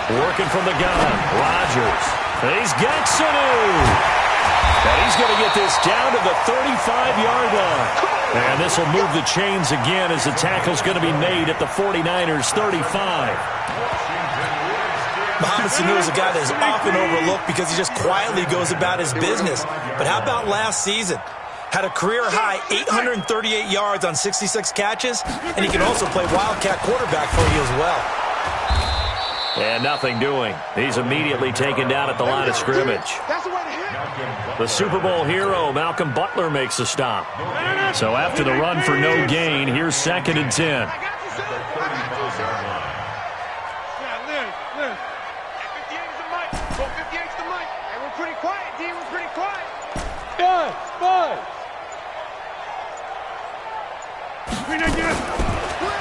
Working from the gun, Rodgers. He's got Sanu. And he's going to get this down to the 35-yard line. And this will move the chains again as the tackle's going to be made at the 49ers' 35. Mohamed Sanu is a guy that is often overlooked because he just quietly goes about his business. But how about last season? Had a career-high 838 yards on 66 catches, and he can also play Wildcat quarterback for you as well. And nothing doing. He's immediately taken down at the line of scrimmage. The Super Bowl hero, Malcolm Butler, makes a stop. So after the run for no gain, here's 2nd and 10.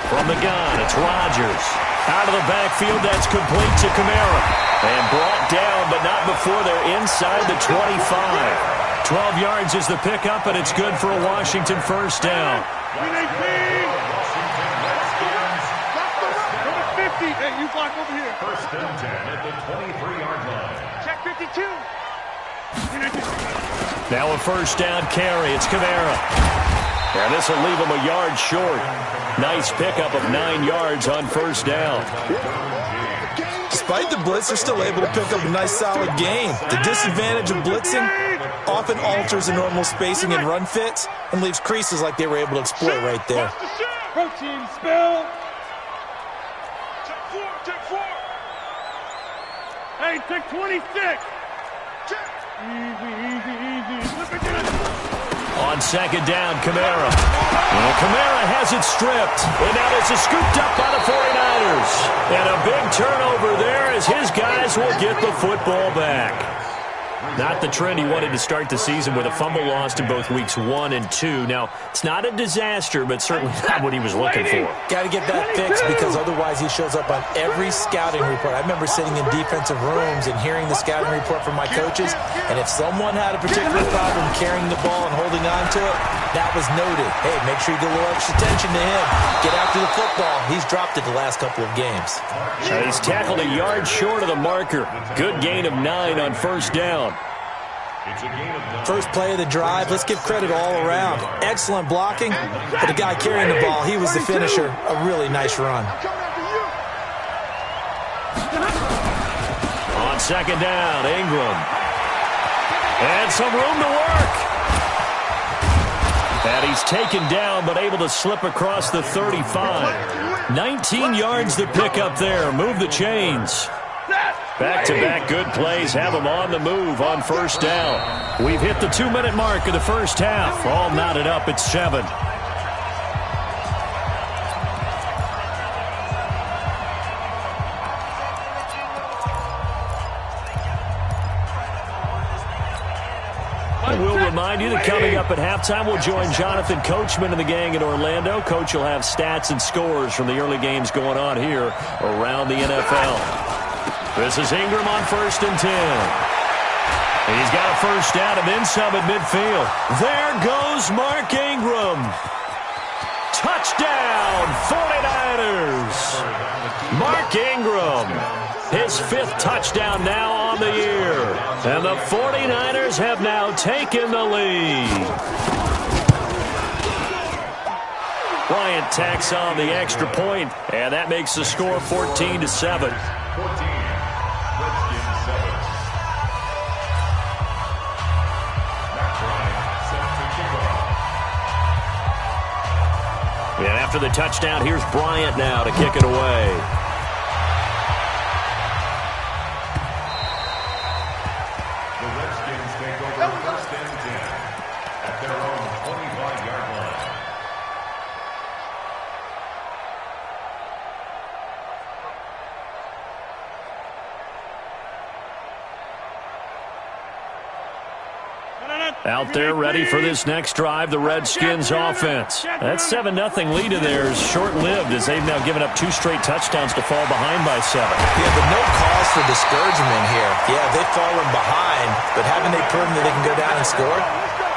From the gun, it's Rodgers. Out of the backfield, that's complete to Kamara. And brought down, but not before they're inside the 25. 12 yards is the pickup, and it's good for a Washington first down. Hey, you block over here. 1st and 10 at the 23-yard line. Check 52. Now a first down carry. It's Kamara. And this will leave him a yard short. Nice pickup of 9 yards on first down. Despite the blitz, they're still able to pick up a nice, solid gain. The disadvantage of blitzing often alters the normal spacing and run fits and leaves creases like they were able to exploit right there. Protein spill. Check 4. Hey, check 26. Easy. Look at this. On 2nd down, Kamara. Well, Kamara has it stripped. And now this is scooped up by the 49ers. And a big turnover there as his guys will get the football back. Not the trend he wanted to start the season with a fumble lost in both weeks 1 and 2. Now, it's not a disaster, but certainly not what he was looking for. Got to get that fixed because otherwise he shows up on every scouting report. I remember sitting in defensive rooms and hearing the scouting report from my coaches, and if someone had a particular problem carrying the ball and holding on to it, that was noted. Hey, make sure you give a little extra attention to him. Get after the football. He's dropped it the last couple of games. He's tackled a yard short of the marker. Good gain of 9 on first down. First play of the drive, let's give credit all around. Excellent blocking, but the guy carrying the ball, he was the finisher. A really nice run. On 2nd down, Ingram. And some room to work. And he's taken down, but able to slip across the 35. 19 yards to pick up there. Move the chains. Back-to-back good plays have them on the move on first down. We've hit the 2-minute mark of the first half. All knotted up at 7. We'll remind you that coming up at halftime, we'll join Jonathan Coachman and the gang in Orlando. Coach will have stats and scores from the early games going on here around the NFL. This is Ingram on 1st and 10. He's got a first down and then some at midfield. There goes Mark Ingram. Touchdown, 49ers. Mark Ingram, his 5th touchdown now on the year. And the 49ers have now taken the lead. Bryant tacks on the extra point, and that makes the score 14-7. And after the touchdown, here's Bryant now to kick it away. The Redskins take over 1st and 10 at their own 25-yard line. Out there ready for this next drive, the Redskins offense. That 7-0 lead of theirs short-lived as they've now given up 2 straight touchdowns to fall behind by 7. Yeah, but no cause for discouragement here. Yeah, they've fallen behind, but haven't they proven that they can go down and score?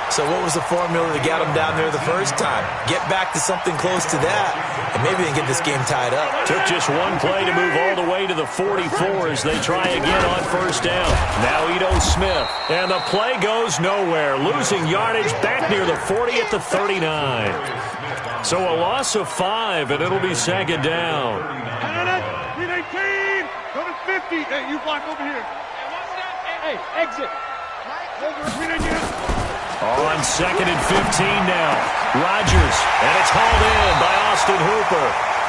So what was the formula that got them down there the first time? Get back to something close to that, and maybe they can get this game tied up. Took just one play to move all the way to the 44 as they try again on first down. Now Ito Smith, and the play goes nowhere, losing yardage back near the 40 at the 39. So a loss of 5, and it'll be second down. 18. Go to 50. Hey, you block over here. Hey, exit. On second and 15 now. Rodgers, and it's hauled in by Austin Hooper.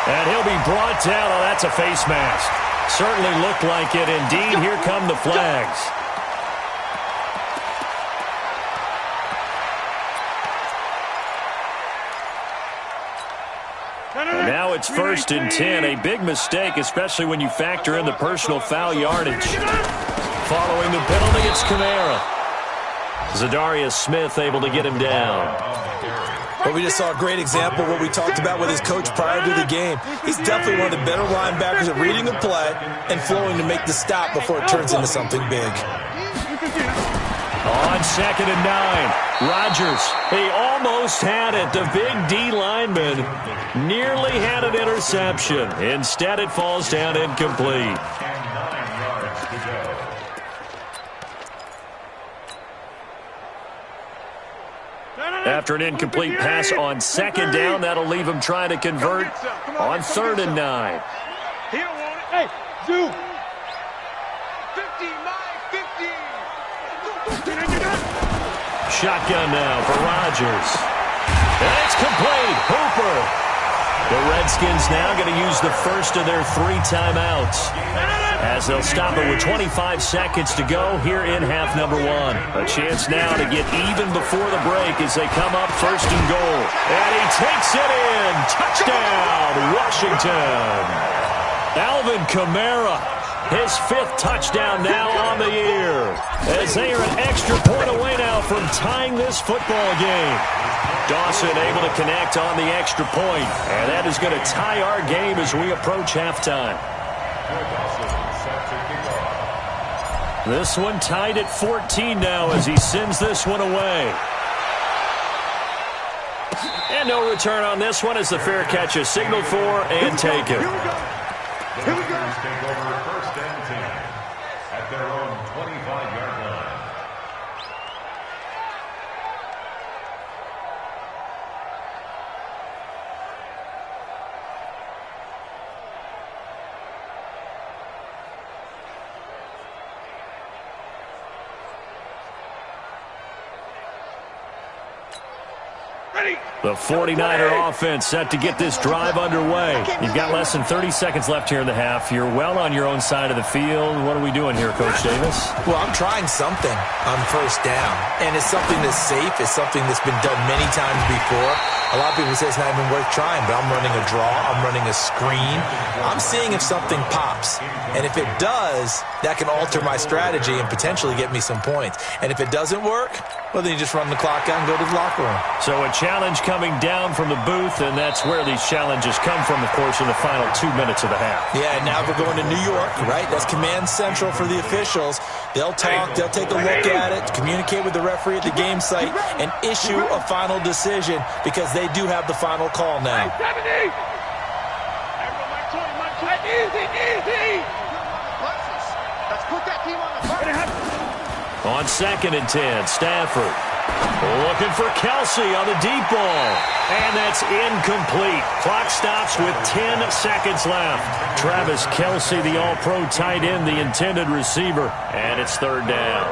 And he'll be brought down. Oh, that's a face mask. Certainly looked like it. Indeed, here come the flags. And now it's 1st and 10. A big mistake, especially when you factor in the personal foul yardage. Following the penalty, it's Kamara. Zadarius Smith able to get him down. Well, we just saw a great example of what we talked about with his coach prior to the game. He's definitely one of the better linebackers at reading the play and flowing to make the stop before it turns into something big. On 2nd and 9, Rodgers, he almost had it. The big D lineman nearly had an interception. Instead, it falls down incomplete. After an incomplete pass on 2nd down, that'll leave him trying to convert on 3rd and 9. Hey, Zoo. 50. Shotgun now for Rodgers. And it's complete. Hooper. The Redskins now going to use the first of their 3 timeouts, as they'll stop it with 25 seconds to go here in half number 1. A chance now to get even before the break as they come up 1st and goal. And he takes it in. Touchdown, Washington. Alvin Kamara, his 5th touchdown now on the year, as they are an extra point away now from tying this football game. Dawson able to connect on the extra point, and that is going to tie our game as we approach halftime. This one tied at 14 now as he sends this one away. And no return on this one as the fair catch is signaled for and taken. Here we go. Take over 1st and 10 at their own 25-yard line. The 49er offense set to get this drive underway. You've got less than 30 seconds left here in the half. You're well on your own side of the field. What are we doing here, Coach Davis? Well, I'm trying something on 1st down, and it's something that's safe. It's something that's been done many times before. A lot of people say it's not even worth trying, but I'm running a draw. I'm running a screen. I'm seeing if something pops, and if it does, that can alter my strategy and potentially get me some points. And if it doesn't work, well, then you just run the clock out and go to the locker room. So a challenge coming down from the booth, and that's where these challenges come from, of course, in the final 2 minutes of the half. Yeah, and now we're going to New York, right? That's command central for the officials. They'll talk, they'll take a look at it, communicate with the referee at the game site, and issue a final decision because they do have the final call now. Let's put that team on the front. On 2nd and 10, Stafford looking for Kelsey on the deep ball. And that's incomplete. Clock stops with 10 seconds left. Travis Kelsey, the all-pro tight end, the intended receiver. And it's 3rd down.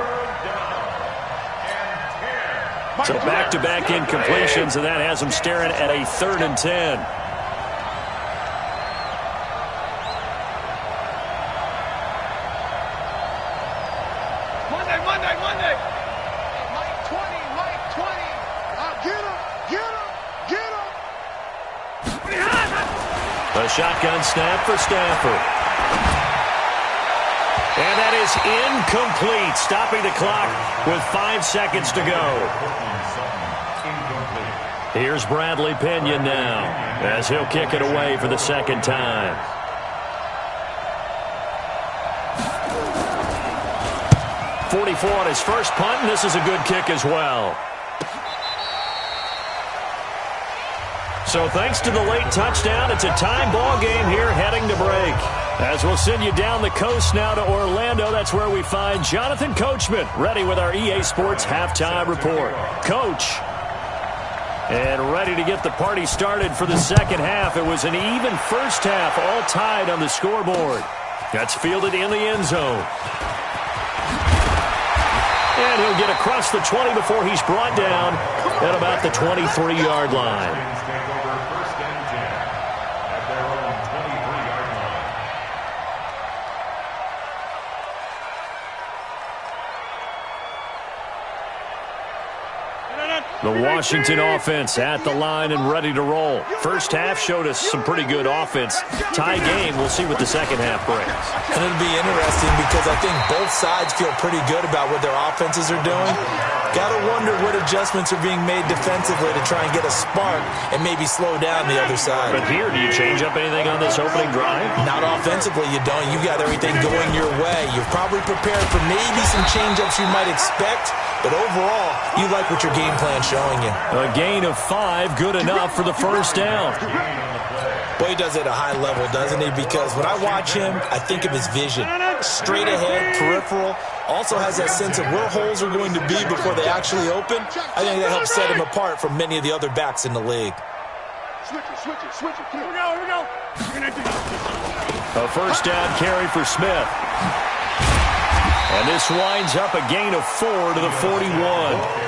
So back-to-back incompletions, and that has them staring at a 3rd and 10. Monday. Mike 20. Get him. The shotgun snap for Stafford. And that is incomplete, stopping the clock with 5 seconds to go. Here's Bradley Pinion now, as he'll kick it away for the 2nd time. .44 on his first punt, and this is a good kick as well. So thanks to the late touchdown, it's a time ball game here heading to break. As we'll send you down the coast now to Orlando, that's where we find Jonathan Coachman ready with our EA Sports halftime report. Coach. And ready to get the party started for the second half. It was an even first half, all tied on the scoreboard. That's fielded in the end zone. And he'll get across the 20 before he's brought down at about the 23-yard line. The Washington offense at the line and ready to roll. First half showed us some pretty good offense. Tie game, we'll see what the second half brings. And it'll be interesting because I think both sides feel pretty good about what their offenses are doing. Got to wonder what adjustments are being made defensively to try and get a spark and maybe slow down the other side. But here, do you change up anything on this opening drive? Not offensively, you don't. You got everything going your way. You've probably prepared for maybe some change-ups you might expect, but overall, you like what your game plan's showing you. A gain of 5, good enough for the first down. Boy, he does it at a high level, doesn't he? Because when I watch him, I think of his vision. Straight ahead, peripheral. Also has that sense of where holes are going to be before they actually open. I think that helps set him apart from many of the other backs in the league. Switch it. Here we go. A first down carry for Smith. And this winds up a gain of 4 to the 41.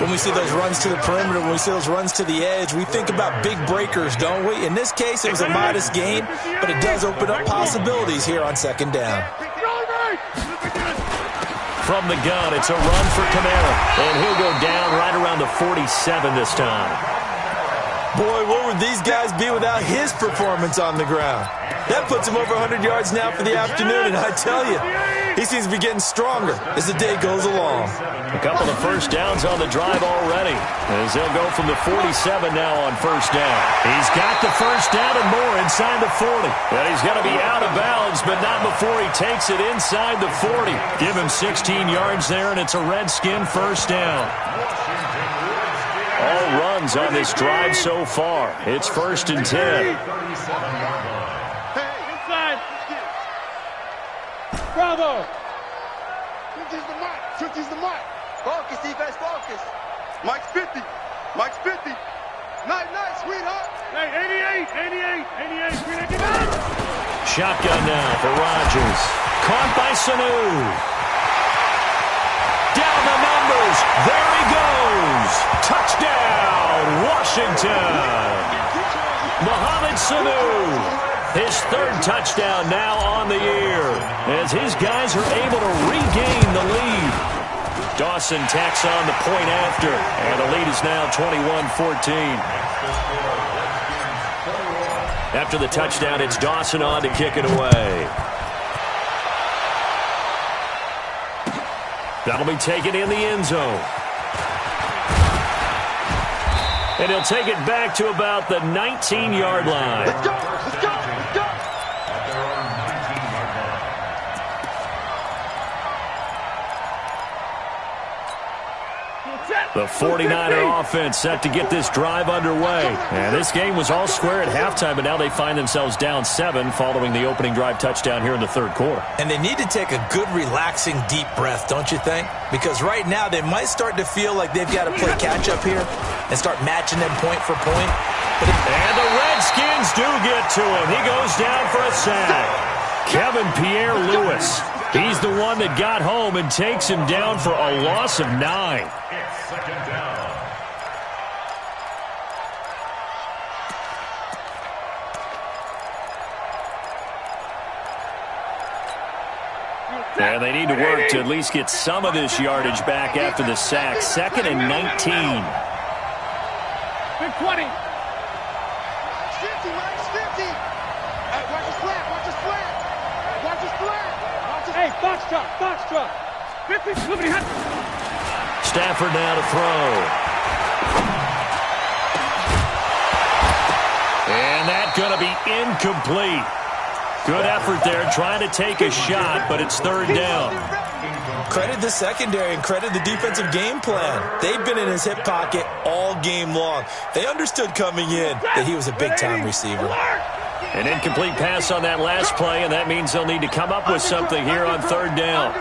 When we see those runs to the perimeter, when we see those runs to the edge, we think about big breakers, don't we? In this case, it was a modest gain, but it does open up possibilities here on second down. From the gun, it's a run for Kamara. And he'll go down right around the 47 this time. Boy, where would these guys be without his performance on the ground? That puts him over 100 yards now for the afternoon, and I tell you, he seems to be getting stronger as the day goes along. A couple of first downs on the drive already, as they'll go from the 47 now on first down. He's got the first down and more inside the 40. And he's going to be out of bounds, but not before he takes it inside the 40. Give him 16 yards there, and it's a Redskin first down. All runs on this drive so far. It's 1st and 10. Bravo! Switch is the mic. Focus, defense, focus. Mike's 50. Nice, sweetheart. Hey, 88, sweetheart. Shotgun now for Rodgers. Caught by Sanu. Down the numbers. There he goes. Touchdown, Washington. Mohamed Sanu. His 3rd touchdown now on the year as his guys are able to regain the lead. Dawson tacks on the point after, and the lead is now 21-14. After the touchdown, it's Dawson on to kick it away. That'll be taken in the end zone. And he'll take it back to about the 19-yard line. Let's go. The 49er offense set to get this drive underway. And this game was all square at halftime, but now they find themselves down 7 following the opening drive touchdown here in the 3rd quarter. And they need to take a good, relaxing, deep breath, don't you think? Because right now they might start to feel like they've got to play catch-up here and start matching them point for point. And the Redskins do get to him. He goes down for a sack. Kevin Pierre-Louis. He's the one that got home and takes him down for a loss of 9. Second down. And they need to work to at least get some of this yardage back after the sack. 2nd and 19. Big 20. Mike's 50. Watch his flat. Hey, box truck. 50, moving hot. Stafford now to throw. And that's going to be incomplete. Good effort there trying to take a shot, but it's 3rd down. Credit the secondary and credit the defensive game plan. They've been in his hip pocket all game long. They understood coming in that he was a big-time receiver. An incomplete pass on that last play, and that means they'll need to come up with something here on third down.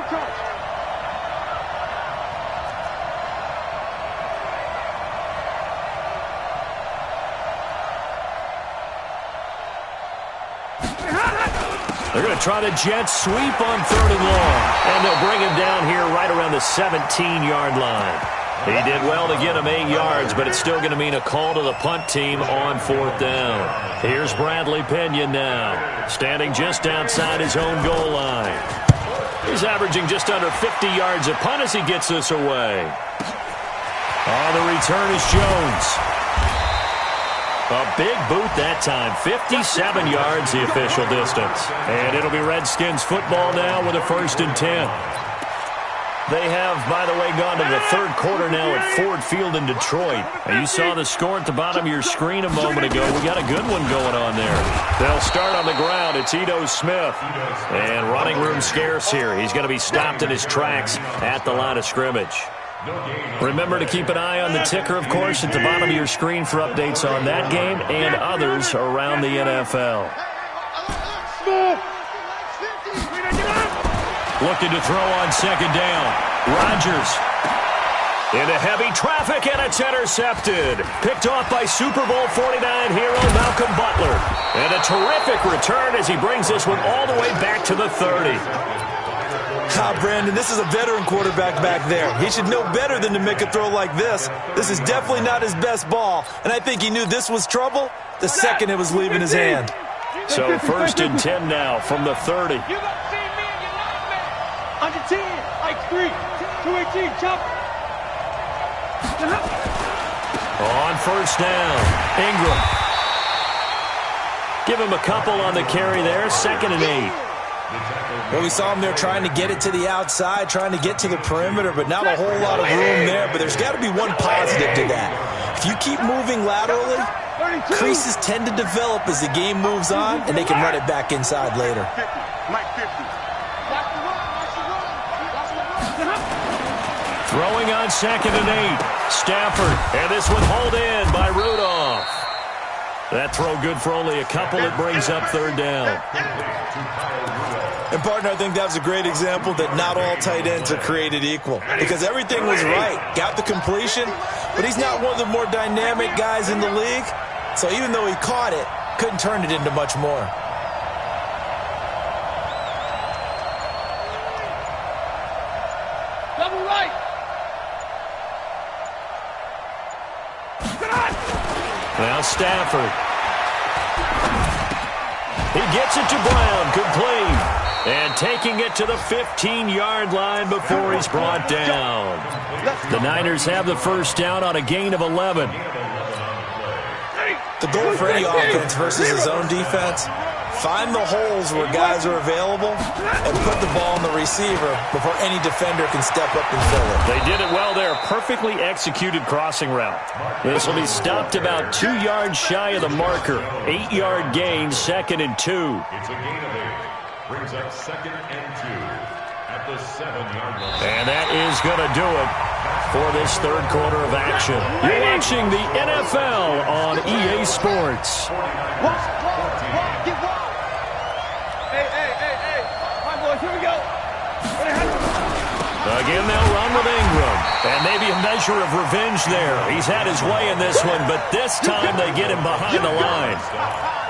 They're going to try the jet sweep on third and long. And they'll bring him down here right around the 17-yard line. He did well to get him 8 yards, but it's still going to mean a call to the punt team on fourth down. Here's Bradley Pinion now, standing just outside his own goal line. He's averaging just under 50 yards a punt as he gets this away. On the return is Jones. A big boot that time, 57 yards the official distance. And it'll be Redskins football now with a 1st and 10. They have, by the way, gone to the third quarter now at Ford Field in Detroit. And you saw the score at the bottom of your screen a moment ago. We got a good one going on there. They'll start on the ground. It's Ito Smith. And running room scarce here. He's going to be stopped in his tracks at the line of scrimmage. Remember to keep an eye on the ticker, of course, at the bottom of your screen for updates on that game and others around the NFL. Looking to throw on second down. Rodgers into heavy traffic, and it's intercepted. Picked off by Super Bowl 49 hero Malcolm Butler. And a terrific return as he brings this one all the way back to the 30. Brandon, this is a veteran quarterback back there. He should know better than to make a throw like this. This is definitely not his best ball, and I think he knew this was trouble the second it was leaving his hand. So 1st and 10 now from the 30. You got to see me and you're not me. Under 10, like 3, 218, chop. On 1st down, Ingram. Give him a couple on the carry there, 2nd and 8. Well, we saw him there trying to get it to the outside, trying to get to the perimeter, but not a whole lot of room there. But there's got to be one positive to that. If you keep moving laterally, creases tend to develop as the game moves on, and they can run it back inside later. Throwing on 2nd and 8. Stafford, and this one hauled in by Rudolph. That throw good for only a couple. It brings up third down. And, partner, I think that was a great example that not all tight ends are created equal, because everything was right. Got the completion, but he's not one of the more dynamic guys in the league. So even though he caught it, couldn't turn it into much more. Double right. Now Stafford. He gets it to Brown, complete. And taking it to the 15-yard line before he's brought down. The Niners have the first down on a gain of 11. The goal for any offense versus his own defense, find the holes where guys are available and put the ball on the receiver before any defender can step up and fill it. They did it well there. Perfectly executed crossing route. This will be stopped about 2 yards shy of the marker. 8-yard gain, 2nd and 2. It's a gain of 8. Brings up 2nd and 2 at the 7-yard line. And that is going to do it for this third quarter of action. You're watching the NFL on EA Sports. Hey. My boys, here we go. Again, they'll run with Ingram. And maybe a measure of revenge there. He's had his way in this one, but this time they get him behind the line.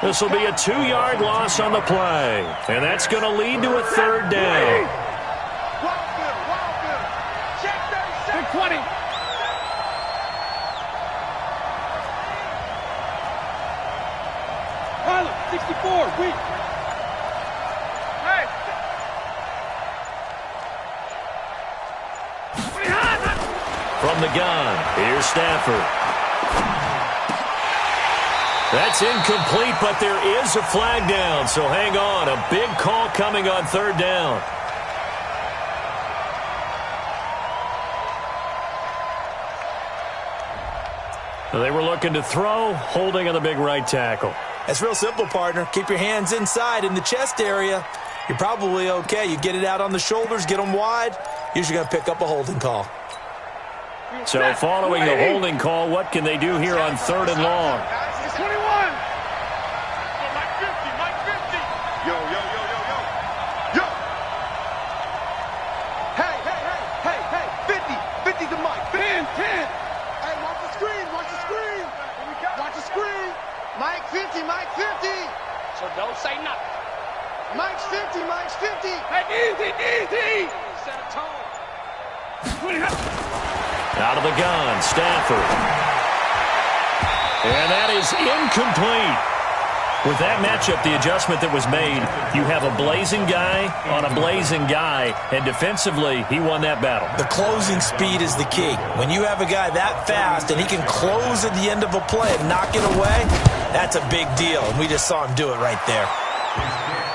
This will be a 2-yard loss on the play. And that's going to lead to a third down. Check 20. Tyler, 64, weak. Hey. From the gun, here's Stafford. That's incomplete, but there is a flag down, so hang on. A big call coming on third down. They were looking to throw, holding on the big right tackle. That's real simple, partner. Keep your hands inside in the chest area you're probably okay. You get it out on the shoulders, get them wide, usually going to pick up a holding call. So following the holding call, what can they do here on 3rd and long? 21. Mike 50, Mike 50. Yo. Yo. Hey, 50 to Mike. 10. Hey, watch the screen. Watch the screen. Mike 50. So don't say nothing. Mike's 50. Hey, easy. Set a tone. Out of the gun, Stafford. And that is incomplete. With that matchup, the adjustment that was made, you have a blazing guy on a blazing guy, and defensively, he won that battle. The closing speed is the key. When you have a guy that fast and he can close at the end of a play and knock it away, that's a big deal, and we just saw him do it right there.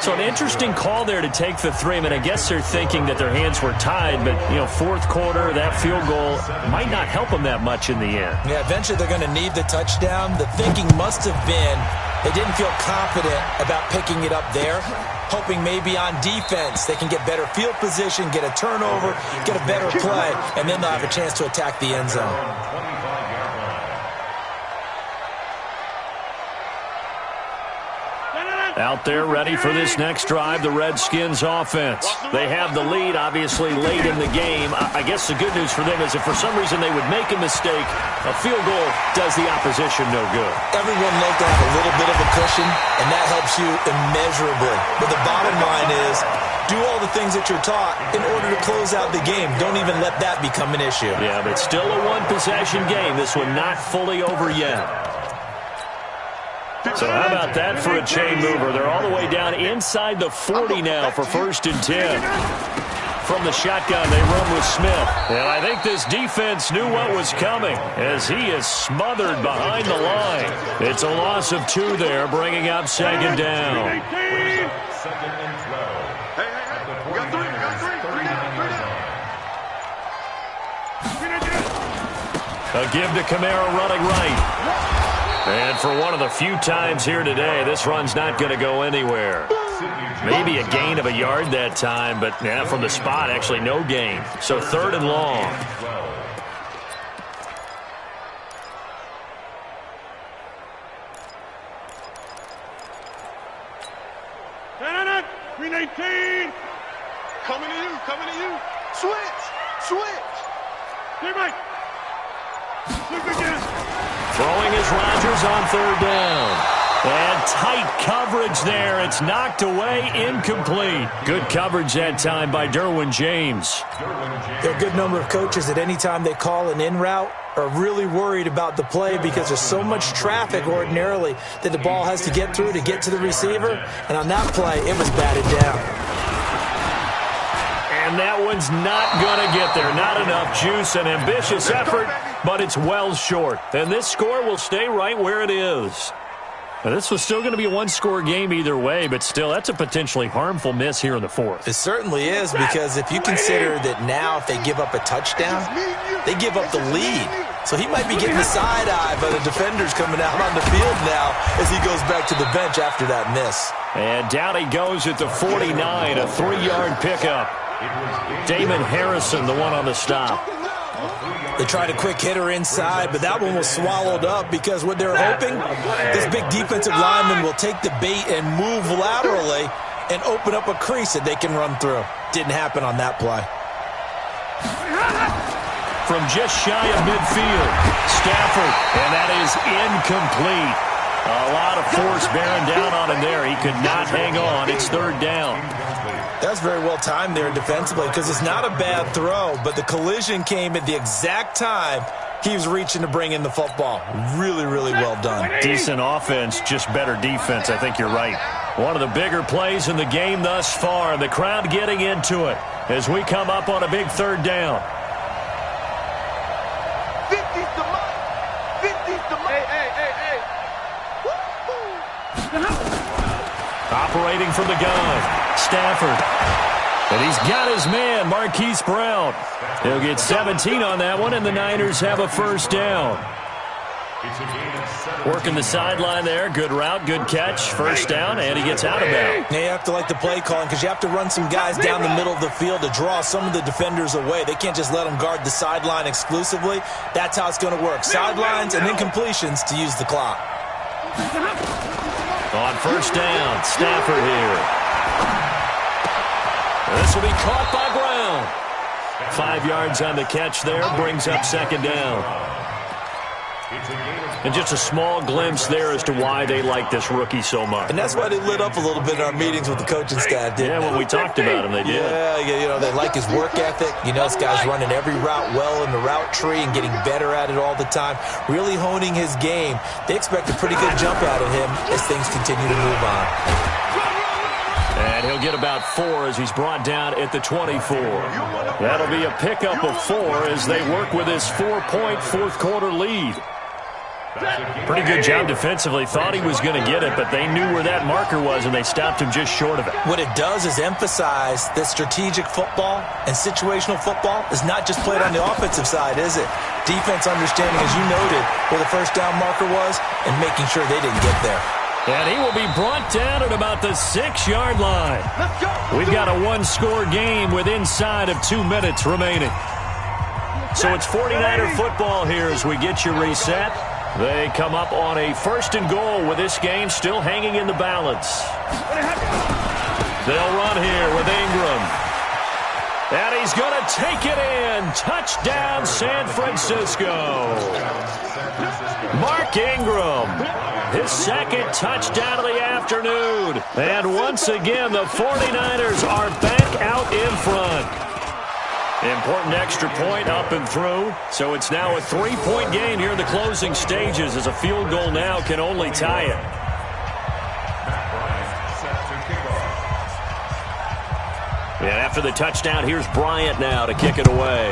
So an interesting call there to take the 3. I mean, I guess they're thinking that their hands were tied, but, you know, 4th quarter, that field goal might not help them that much in the end. Yeah, eventually they're going to need the touchdown. The thinking must have been they didn't feel confident about picking it up there, hoping maybe on defense they can get better field position, get a turnover, get a better play, and then they'll have a chance to attack the end zone. Out there ready for this next drive, the Redskins offense. They have the lead, obviously, late in the game. I guess the good news for them is if for some reason they would make a mistake, a field goal does the opposition no good. Everyone loves to have a little bit of a cushion, and that helps you immeasurably. But the bottom line is, do all the things that you're taught in order to close out the game. Don't even let that become an issue. Yeah, but still a one-possession game. This one not fully over yet. So how about that for a chain mover? They're all the way down inside the 40 now for 1st and 10. From the shotgun, they run with Smith. And I think this defense knew what was coming as he is smothered behind the line. It's a loss of 2 there, bringing up 2nd down. 2nd and 12. Hey. We got 3. A give to Kamara running right. And for one of the few times here today, this run's not going to go anywhere. Maybe a gain of a yard that time, but yeah, from the spot, actually no gain. So 3rd and long. Green 18. Coming to you. Switch. Hey, Mike. Look again. Throwing is Rodgers on 3rd down. And tight coverage there. It's knocked away, incomplete. Good coverage that time by Derwin James. There are a good number of coaches that any time they call an in route are really worried about the play because there's so much traffic ordinarily that the ball has to get through to get to the receiver. And on that play, it was batted down. And that one's not going to get there. Not enough juice. An ambitious effort, but it's well short. And this score will stay right where it is. Now, this was still going to be a one-score game either way, but still, that's a potentially harmful miss here in the 4th. It certainly is, because if you consider that now if they give up a touchdown, they give up the lead. So he might be getting the side eye by the defenders coming out on the field now as he goes back to the bench after that miss. And down he goes at the 49, a 3-yard pickup. Damon Harrison, the one on the stop. They tried a quick hitter inside, but that one was swallowed up because what they're hoping, this big defensive lineman will take the bait and move laterally and open up a crease that they can run through. Didn't happen on that play. From just shy of midfield, Stafford, and that is incomplete. A lot of force bearing down on him there. He could not hang on. It's 3rd down. That's very well timed there defensively because it's not a bad throw, but the collision came at the exact time he was reaching to bring in the football. Really, really well done. Decent offense, just better defense. I think you're right. One of the bigger plays in the game thus far. The crowd getting into it as we come up on a big 3rd down. 50's the Mike. 50's the Mike. Hey. Operating from the gun. Stafford. And he's got his man, Marquise Brown. He'll get 17 on that one, and the Niners have a 1st down. It's a gain of 7. Working the sideline there. Good route, good catch. First down, and he gets out of bounds. Yeah, you have to like the play calling because you have to run some guys down the middle of the field to draw some of the defenders away. They can't just let them guard the sideline exclusively. That's how it's going to work. Sidelines and then completions to use the clock. On first down, Stafford here. This will be caught by Brown. 5 yards on the catch there, brings up second down. And just a small glimpse there as to why they like this rookie so much. And that's why they lit up a little bit in our meetings with the coaching staff, didn't they? Yeah, when we talked about him, they did. Yeah, you know, they like his work ethic. You know, this guy's running every route well in the route tree and getting better at it all the time, really honing his game. They expect a pretty good jump out of him as things continue to move on. And he'll get about 4 as he's brought down at the 24. That'll be a pickup of 4 as they work with his 4-point fourth-quarter lead. Pretty good job defensively. Thought he was going to get it, but they knew where that marker was, and they stopped him just short of it. What it does is emphasize that strategic football and situational football is not just played on the offensive side, is it? Defense understanding, as you noted, where the first down marker was and making sure they didn't get there. And he will be brought down at about the 6-yard line. We've got a one-score game with inside of 2 minutes remaining. So it's 49er football here as we get you reset. They come up on a 1st and goal with this game still hanging in the balance. They'll run here with Ingram. And he's going to take it in. Touchdown, San Francisco. Mark Ingram, his 2nd touchdown of the afternoon. And once again, the 49ers are back out in front. Important extra point up and through. So it's now a 3-point game here in the closing stages as a field goal now can only tie it. And after the touchdown, here's Bryant now to kick it away.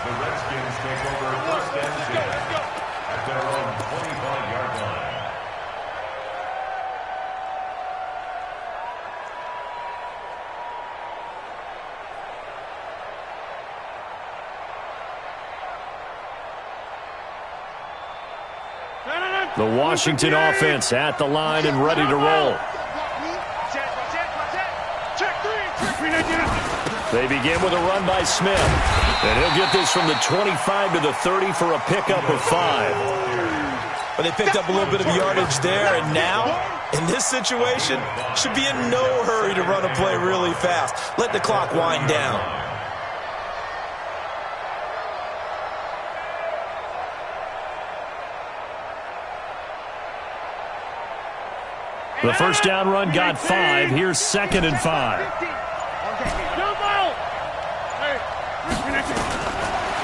The Redskins take over 1st and 10 at their own 25-yard line. The Washington offense at the line and ready to roll. They begin with a run by Smith. And he'll get this from the 25 to the 30 for a pickup of 5. But they picked up a little bit of yardage there, and now, in this situation, should be in no hurry to run a play really fast. Let the clock wind down. The first down run got 5. Here's 2nd and 5.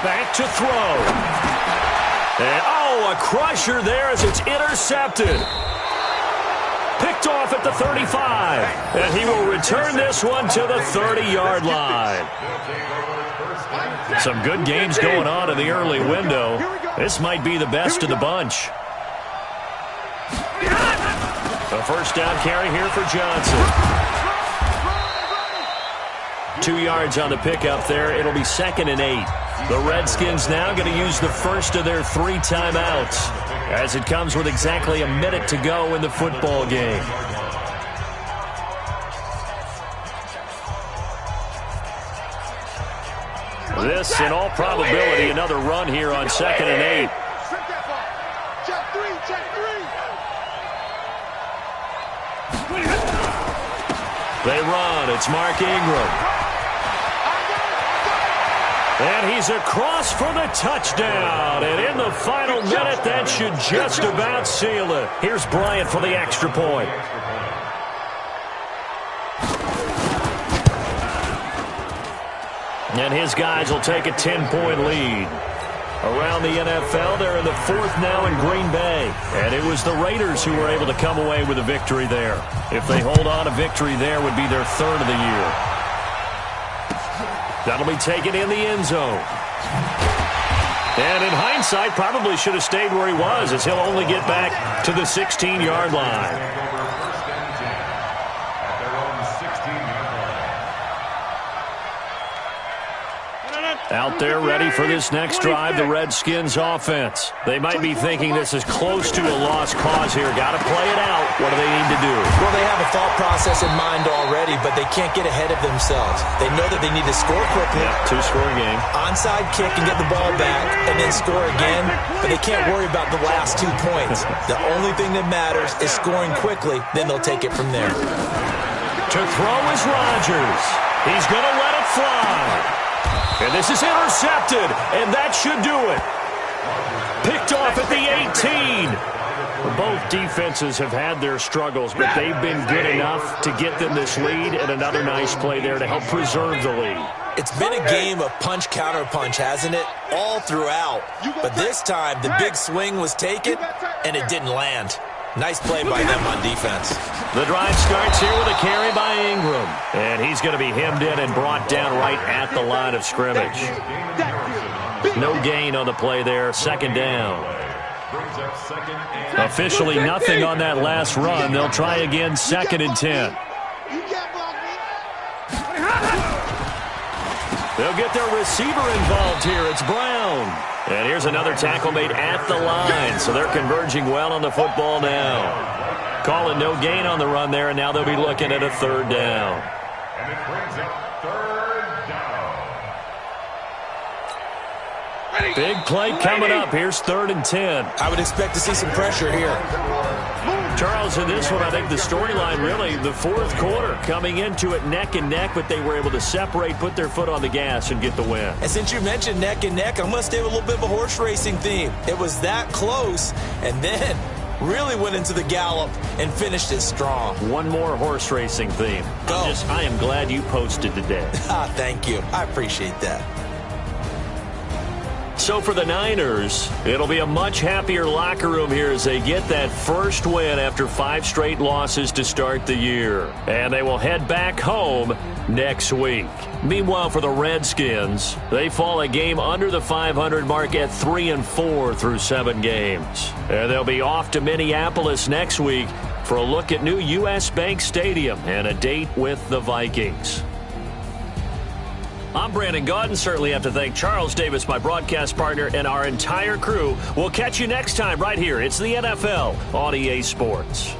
Back to throw. And, a crusher there as it's intercepted. Picked off at the 35. And he will return this one to the 30-yard line. Some good games going on in the early window. This might be the best of the bunch. A first down carry here for Johnson. 2 yards on the pickup there. It'll be 2nd and 8. The Redskins now going to use the first of their 3 timeouts as it comes with exactly a minute to go in the football game. This, in all probability, another run here on 2nd and 8. They run. It's Mark Ingram. And he's across for the touchdown. And in the final minute, that should just about seal it. Here's Bryant for the extra point. And his guys will take a 10-point lead. Around the NFL, they're in the 4th now in Green Bay. And it was the Raiders who were able to come away with a victory there. If they hold on, a victory there would be their 3rd of the year. That'll be taken in the end zone. And in hindsight, probably should have stayed where he was as he'll only get back to the 16-yard line. Out there ready for this next drive, the Redskins offense. They might be thinking this is close to a lost cause here. Got to play it out. What do they need to do? Well, they have a thought process in mind already, but they can't get ahead of themselves. They know that they need to score quickly. Yep, two-score game. Onside kick and get the ball back and then score again, but they can't worry about the last 2 points. The only thing that matters is scoring quickly, then they'll take it from there. To throw is Rodgers. He's going to let it fly. And this is intercepted, and that should do it. Picked off at the 18. Both defenses have had their struggles, but they've been good enough to get them this lead, and another nice play there to help preserve the lead. It's been a game of punch-counter-punch, hasn't it? All throughout. But this time, the big swing was taken, and it didn't land. Nice play by them on defense. The drive starts here with a carry by Ingram. And he's going to be hemmed in and brought down right at the line of scrimmage. No gain on the play there. Second down. Officially nothing on that last run. They'll try again, 2nd and 10. They'll get their receiver involved here. It's Brown. And here's another tackle made at the line. So they're converging well on the football now. Calling no gain on the run there, and now they'll be looking at a 3rd down. And it brings up 3rd down. Big play coming up. Here's 3rd and 10. I would expect to see some pressure here. Charles, in this one, I think the storyline really, the 4th quarter, coming into it neck and neck, but they were able to separate, put their foot on the gas, and get the win. And since you mentioned neck and neck, I'm going to stay with a little bit of a horse racing theme. It was that close, and then really went into the gallop and finished it strong. One more horse racing theme. Go. I am glad you posted today. Thank you. I appreciate that. So for the Niners, it'll be a much happier locker room here as they get that first win after 5 straight losses to start the year. And they will head back home next week. Meanwhile, for the Redskins, they fall a game under the 500 mark at 3-4 through 7 games. And they'll be off to Minneapolis next week for a look at new U.S. Bank Stadium and a date with the Vikings. I'm Brandon Gaudin. Certainly have to thank Charles Davis, my broadcast partner, and our entire crew. We'll catch you next time right here. It's the NFL on EA Sports.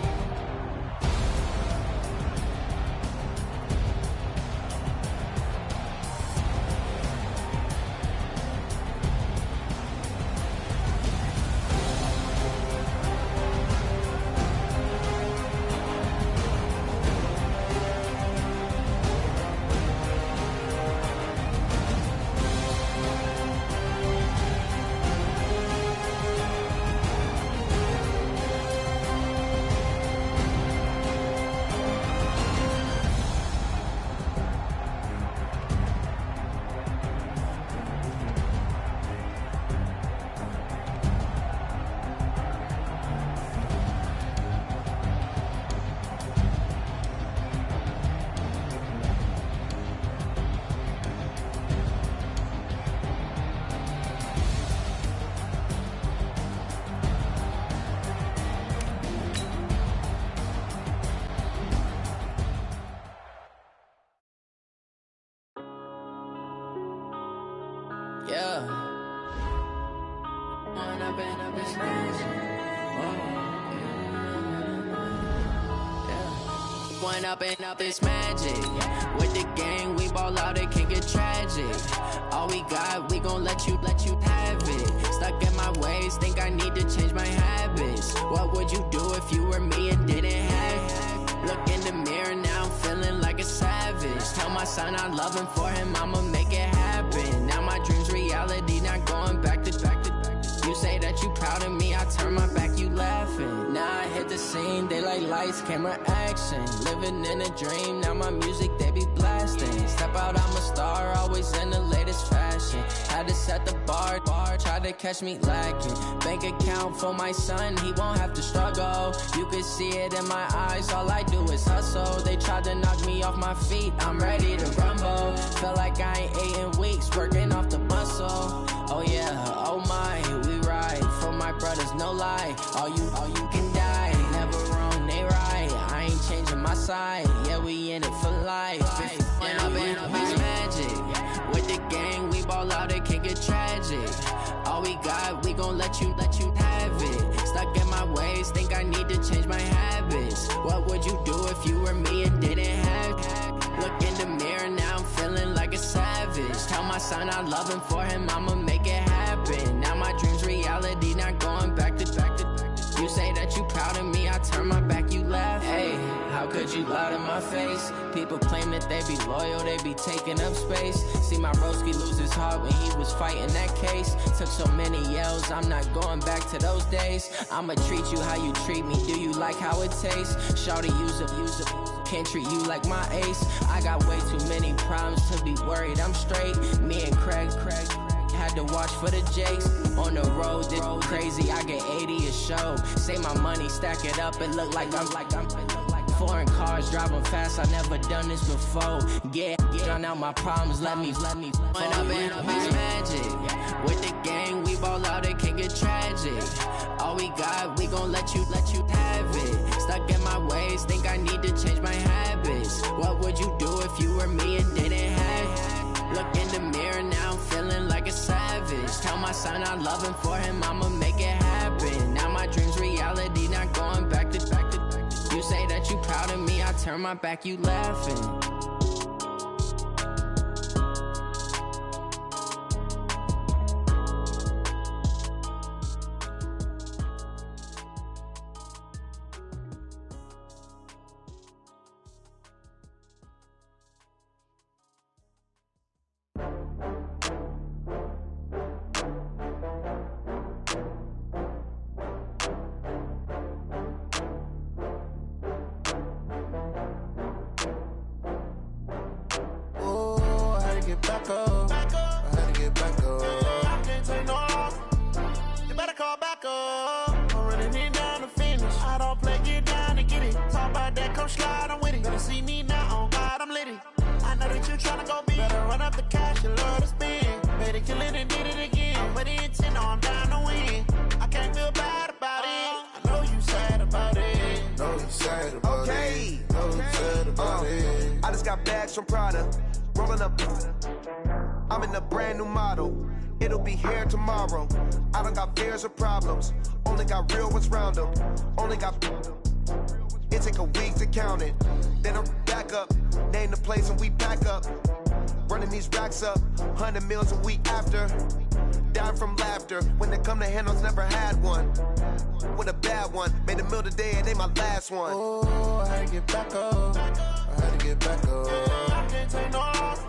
Yeah. When I've been up this magic. When up is magic. With the gang, we ball out, it can get tragic. All we got, we gon' let you have it. Stuck in my ways, think I need to change my habits. What would you do if you were me and didn't have it? Look in the mirror, now I'm feeling like a savage. Tell my son I love him, for him I'ma make it happen. Now my dream's reality, not going back to. You say that you proud of me, I turn my back, you laughing. Now I hit the scene, they like lights, camera, action. Living in a dream, now my music, they be blasting. Step out, I'm a star, always in the latest fashion. Had to set the bar, try to catch me lacking. Bank account for my son, he won't have to struggle. You can see it in my eyes, all I do is hustle. They tried to knock me off my feet, I'm ready to rumble. Feel like I ain't ate in weeks, working off the muscle. Oh yeah, oh my, we ride for my brothers, no lie. All you can die, never wrong, they right. I ain't changing my side, yeah, we in it for life. When I've been up, it's magic. With the gang, we ball out. ways, think I need to change my habits. What would you do if you were me and didn't have? Look in the mirror, now I'm feeling like a savage. Tell my son I love him, for him I'ma make it happen. Now my dream's reality, not going back to. You say that you proud of me, I turn my back, you laugh. Hey, how could you lie to my face? People claim that they be loyal, they be taking up space. See my broski lose his heart when he was fighting that case. Took so many yells, I'm not going back to those days. I'ma treat you how you treat me, do you like how it tastes? Shawty, use it, can't treat you like my ace. I got way too many problems to be worried, I'm straight. Me and Craig had to watch for the Jakes. On the road, this crazy, I get 80 a show. Say my money, stack it up, it look like I'm foreign cars, driving fast, I never done this before. Yeah, drown out my problems, let me When up and up is magic. With the gang, we ball out, it can get tragic. All we got, we gon' let you have it. Stuck in my ways, think I need to change my habits. What would you do if you were me and didn't have? Look in the mirror, now I'm feeling like a savage. Tell my son I love him, for him I'ma make it happen. Now my dream's reality, not going back to. You say that you proud of me, I turn my back, you laughing. From Prada, rolling up. I'm in a brand new model. It'll be here tomorrow. I don't got fears or problems. Only got real ones round them. Only got. It take a week to count it. Then I'm back up. Name the place and we pack up. Running these racks up. 100 meals a week after. Dying from laughter. When they come to handles, never had one. With a bad one. Made a meal today and they my last one. Oh, I had to get back up. I had to get back up. I can't take no loss.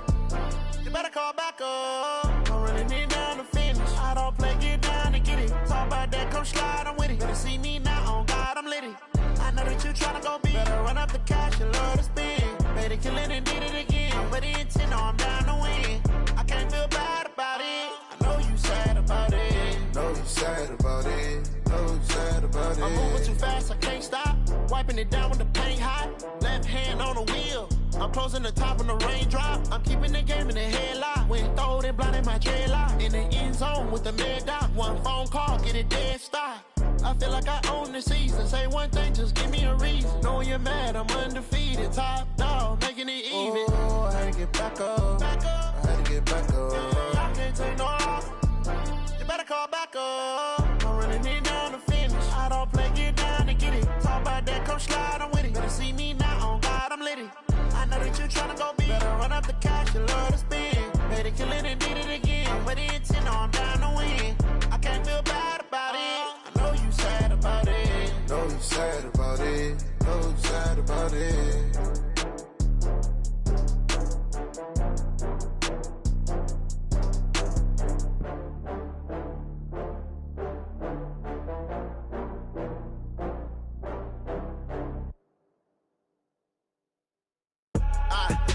You better call back up. I'm running it down to finish. I don't play, get down to get it. Talk about that, come slide, I'm with it. Better see me now, on God, I'm litty. I know that you tryna go big. Better run up the cash, you love to spend. Made it, kill it, and did it again. But the intent, no, I'm down to win. I can't feel bad about it. I know you sad about it. Know you sad about it. Know you sad about it. I'm moving too fast, I can't stop. Wiping it down with the paint hot. Left hand on the wheel. I'm closing the top when the raindrop. I'm keeping the game in the headlock. When throwed and blinded my dreadlock. In the end zone with the mad dot. One phone call, get it dead stop. I feel like I own the season. Say one thing, just give me a reason. Knowing you're mad, I'm undefeated. Top dog, making it even. Oh, I had to get back up. I had to get back up. I can't take no loss. You better call back up. I'm running it down to finish. I don't play, get down to get it. Talk about that, come slide, I'm with it. Better see me now, on God, I'm litty. I know that you tryna go big. Better run up the cash, you love to spend. Made it, kill it, and did it again. But the intent, no, I'm down to win. I can't feel bad about it. I know you sad about it. Know you sad about it. Know you sad about it.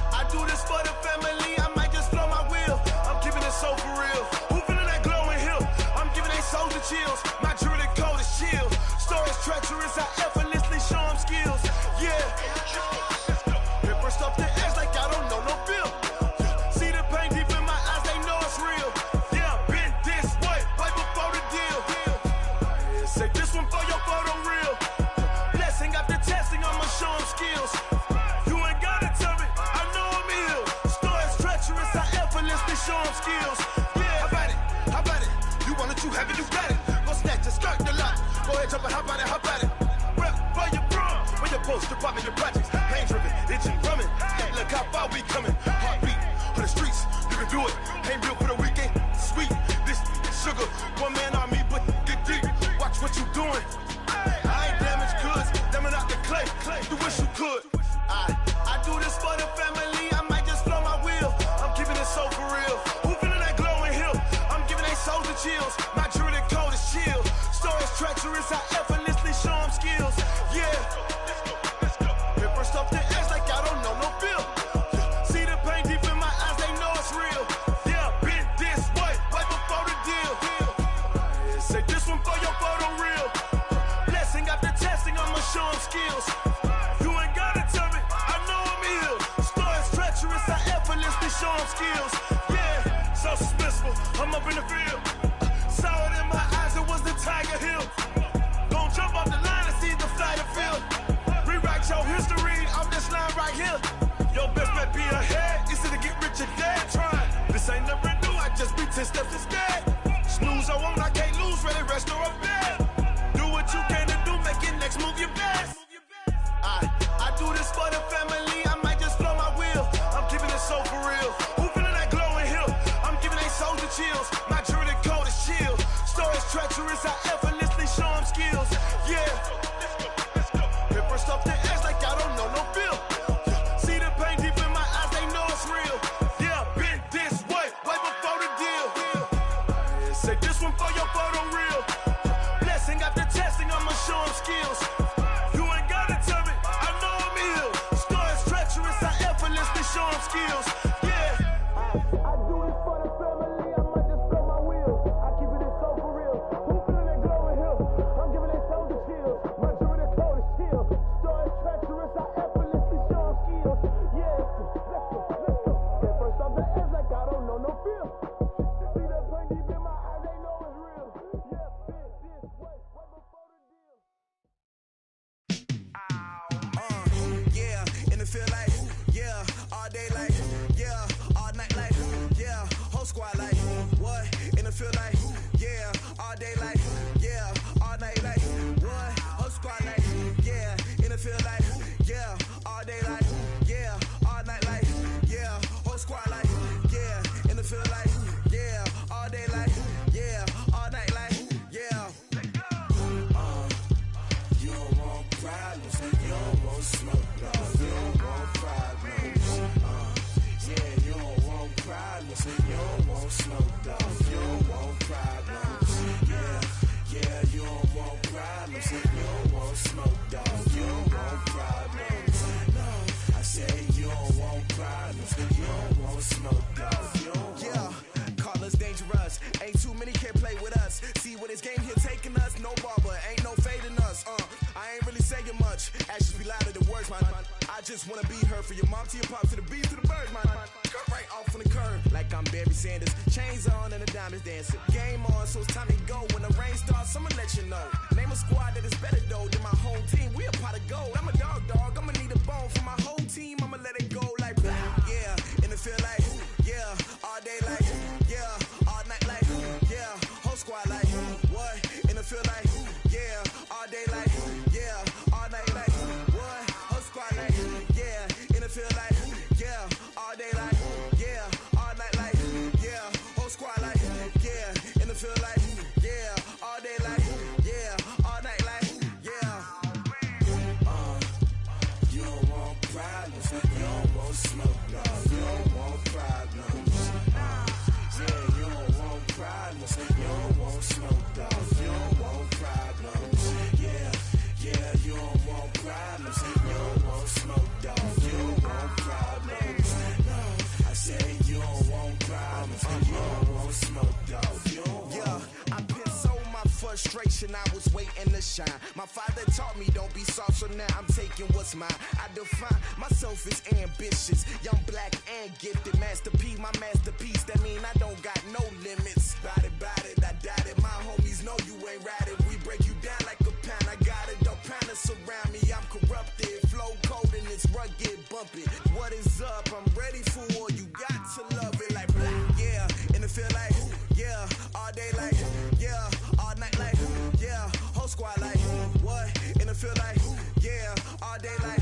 I do this for the family, I might just blow my wheel. I'm keeping it so for real. Who feeling that glowing hill? I'm giving they soldier chills. My jewelry cold as chill. Stories treacherous, I effortlessly show them skills. Yeah. Ripper stuff the edge like I don't know no bill. See the pain deep in my eyes, they know it's real. Yeah, been this way, right before the deal. Say this one for your photo real. Blessing after testing, I'ma show them skills. You ain't gotta tell me, I know I'm ill. Stories treacherous, I effortlessly show them skills. Yeah, how about it? How about it? You want it, you have it, you got it. Go snatch it, skirt the lot. Go ahead, jump it, how about it? How about it? Father, your projects, pain driven, itching, drumming. Hey, look how far we coming. Heartbeat for the streets, you can do it. Ain't built for the weekend, sweet. This sugar, one man army, but get deep. Watch what you doing. I ain't damaged goods, damn it out the clay. You wish you could. I do this for the family. I might just blow my wheel. I'm keeping it so for real. Who feeling that glowing hill? I'm giving they souls the chills. My jewelry code is chill. Stories treacherous, I effortlessly show them skills. Yeah. Paper stuff the edge like I don't know no feel. See the pain deep in my eyes, they know it's real. Yeah, been this way, right before the deal. Say this one for your photo reel. Blessing after testing, I'ma show them skills. You ain't gotta tell me, I know I'm ill. Stories treacherous, I effortlessly show them skills. Yeah, so suspenseful, I'm up in the field. Saw it in my eyes, it was the Tiger Hill. Gon' jump off the line and see the flight of field. Rewrite your history off this line right here. Your best bet be ahead, easy to get rich or dead trying. This ain't never new, I just be 10 steps instead. Snooze I won't, I can't lose, ready, rest or a bed. Do what you can to do, make your next move your best. I do this for the family, I might just blow my wheel. I'm keeping it so for real. Who feeling that glowing hill? I'm giving they souls the chills. My jewelry code is chill. Stories treacherous, I effortlessly show them skills. Yeah. Paper stuff the edge like I don't know no feel. See the pain deep in my eyes, they know it's real. Yeah, been this way, way before the deal. Say this one for your photo reel. Blessing after testing, I'ma show them skills. You ain't gotta tell me, I know I'm ill. Stories treacherous, I effortlessly show them skills. Yeah. I do this for the family, I might just blow my wheel. I keep it so for real. Who feeling that glowing hill? I'm giving they souls the chills. My jewelry code is chill. Stories treacherous, I effortlessly show them skills. Yeah. Let's go. Get first off the edge like I don't know no feel. See that pain deep in my eyes, they know it's real. Yeah, been this way, way before the deal. Yeah, and it feel like, yeah, all day like, yeah, all night like, yeah, whole squad like, what? And it feel like, yeah, all day like, yeah, all night like, what? Whole squad like, yeah, and it feel like, yeah, all day like, yeah, all night like, yeah, whole squad like, yeah, and it feel like, yeah, all day like, yeah, all night like, yeah. You don't want problems, you don't want smoke, no, you don't want problems. Yeah, you don't want problems, you don't want smoke, dog, you don't want problems. Yeah, you don't want problems, you don't want smoke, dog, you don't want problems. No, I say you don't want problems, you don't want smoke, dog, you don't want. Yeah, call us dangerous, ain't too many can play with us. See where this game here taking us, no barber, ain't no fading us. I ain't really saying much, actions be louder than words, man. I just wanna be heard for your mom to your pop to the beat to the bird, man. Cut right off on the curb, like I'm Barry Sanders. Chains on and the diamonds dancing. Game on, so it's time to go. When the rain starts, I'ma let you know. Name a squad that is better though than my home team. We a pot of gold. I'm a dog, I'ma need a bone for my whole team. I'ma let it go like blah. Yeah, and it feel like, yeah, all day like, yeah, all night like, yeah, whole squad like, what? And it feel like, yeah, all day like, yeah, all night like, what? Whole squad like, yeah, and it feel like, yeah, all day like, yeah, all night like, yeah, whole squad like, yeah, and it feel like, yeah, all day like, yeah, all night like, yeah. You don't want problems, you don't want smoke, no, you don't want problems. Yeah, you don't want problems, you don't want smoke, dog, you don't want problems. Yeah, you don't want problems, you don't want smoke, dog, you don't want problems. No, I say you don't want problems, you don't want smoke, dog, you don't want. Yeah, I pissed so my frustration, I was waiting to shine. My father taught me don't be soft, so now I'm taking what's mine. I define myself as ambitious, young, black, and gifted. Master P, my masterpiece, that mean I don't got no limits. Bout it, I doubt it. My homies know you ain't ratted. We break you down like a pound. I got it, don't pound us around me. I'm corrupted, flow cold and it's rugged, bumpy. What is up? I'm ready for war. You got to love it like blah. Yeah, and it feel like, yeah, all day like, yeah, all night like, yeah, whole squad like, what? And it feel like, yeah, all day like,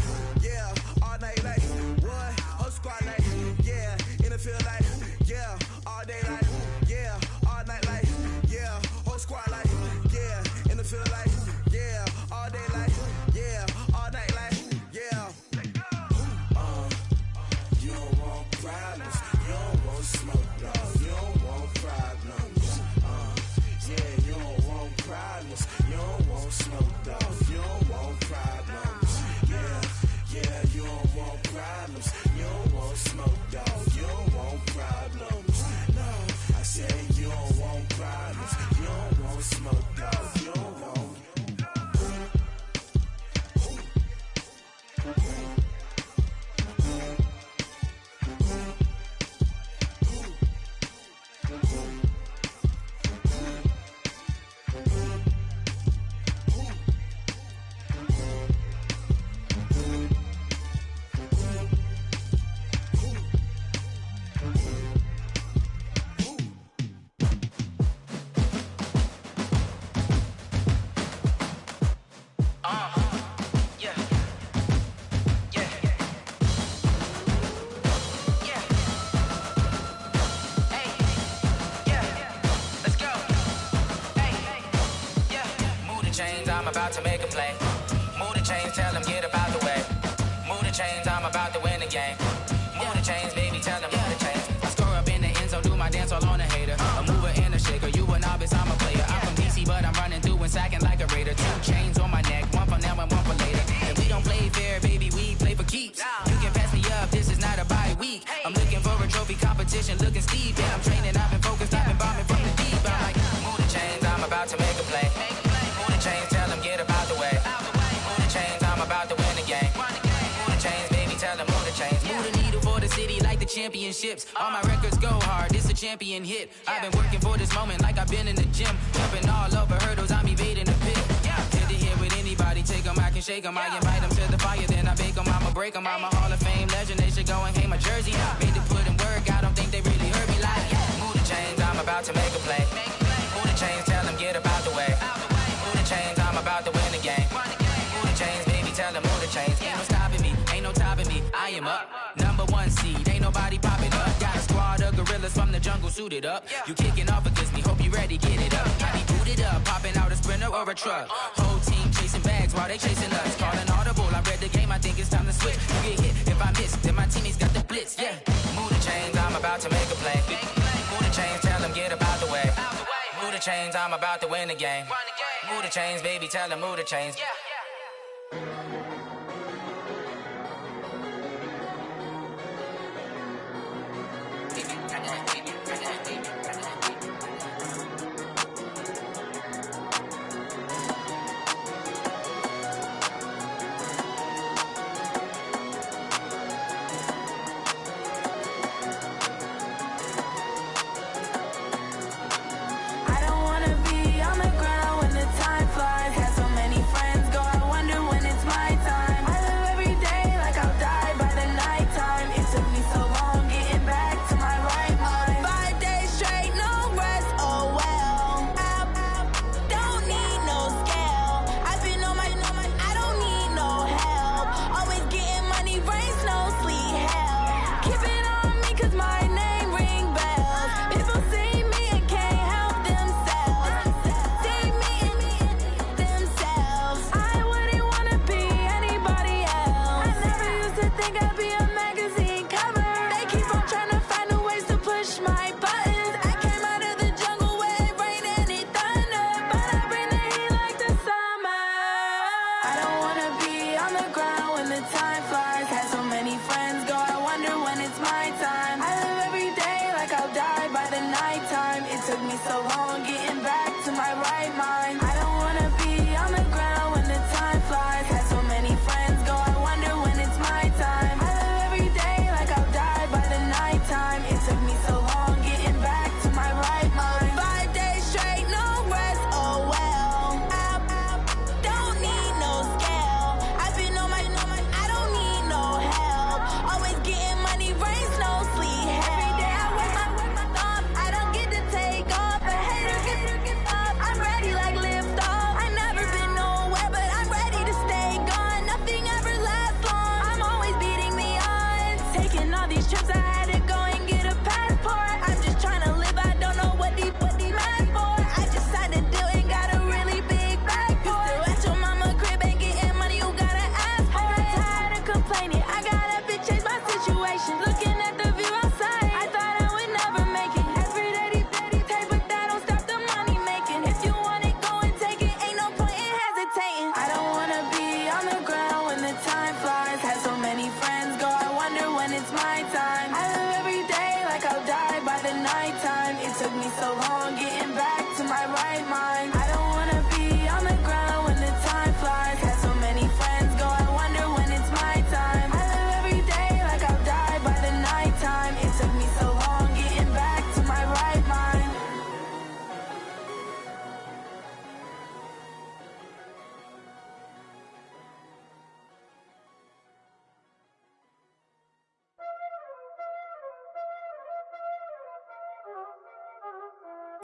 about to make a play. Move the chains, tell them get up out the way. Move the chains, I'm about to win the game. Move the chains, baby, tell them move the chains. I score up in the end zone, do my dance all on a hater. A mover and a shaker, you a novice, I'm a player. I'm from DC, but I'm running through and sacking like a raider. 2 chains on my neck, one for now and one for later. And we don't play fair, baby, we play for keeps. You can pass me up, this is not a bye week. I'm looking for a trophy competition, looking steep. Yeah, I'm training, I've been focused, I've been bombing from the deep. I'm like, move the chains, I'm about to make a play. Move the chains, tell them get up out the way. Move the chains, I'm about to win the game. Move the chains, baby, tell them move the chains. Move the needle for the city like the championships. All my records go hard, this a champion hit. I've been working for this moment like I've been in the gym. Jumping all over hurdles, I'm evading the pit. Hit the hit with anybody, take them, I can shake them. I invite them to the fire, then I bake them, I'ma break them. I'm a Hall of Fame legend, they should go and hang my jersey. Made to put in work, I don't think they really heard me like, move the chains, I'm about to make a play. Move the chains, tell them get up out the way. Move the chains, I'm about to win the game. Move the chains, baby, tell them move the chains. Ain't no stopping me, ain't no topping me, I am up. #1 seed, ain't nobody popping up. Got a squad of gorillas from the jungle suited up. You kicking off against me, hope you ready, get it up. I be booted up, popping out a Sprinter or a truck. Whole team chasing bags while they chasing us. Calling audible, I read the game, I think it's time to switch. You get hit, if I miss, then my teammates got the blitz, yeah. Move the chains, I'm about to make a play. Move the chains, tell them get up out the way. Move the chains, I'm about to win the game. Move the chains, baby, tell them move the chains.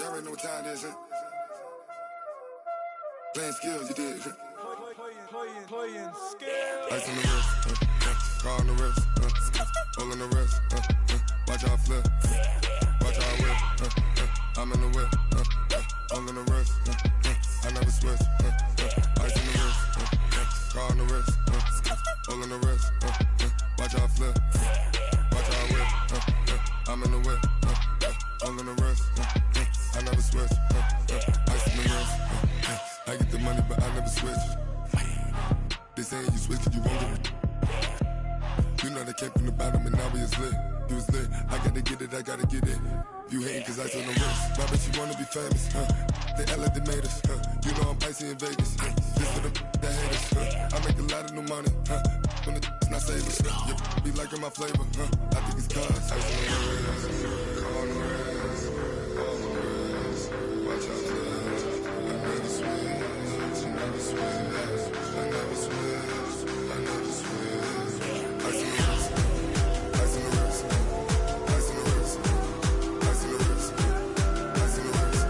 Y'all already know what time it is, huh? Playing skills, you did. Playing skills. Ice on the wrist, car on the wrist, hole in the wrist, watch how I flip, watch how I whip, I'm in the whip, hole in the wrist, I never switch, ice in the saying you switch, you won't get it. You know they came from the bottom and now we is lit. You was lit, I gotta get it, I gotta get it. You hating cause I told no risk. My bitch, you wanna be famous, huh? They act like they made us, huh? You know I'm icy in Vegas, just for the that hate us, huh? I make a lot of new money, huh? When the not save us, you be liking my flavor, huh? I think it's cause ice on the wrist, on the wrist, on the wrist. Watch out, I never switch, I never switch, I never switch, I never switch. Ice on the wrist, ice on the wrist, ice on the wrist, ice on the wrist, ice on the wrist,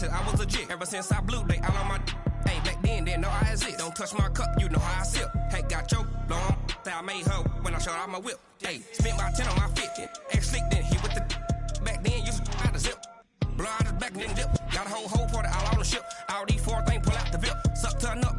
I was legit. Ever since I blew, they all on my hey, back then, didn't know I exist. Don't touch my cup, you know how I sip. Hey, got your long I made her when I showed out my whip. Hey, spent my 10 on my 50. Ex-slick, then hit with the back then, used to out the zip. Blow out his back and then dip. Got a whole party all on the ship. All these 4 things pull out the VIP. Suck to a nut.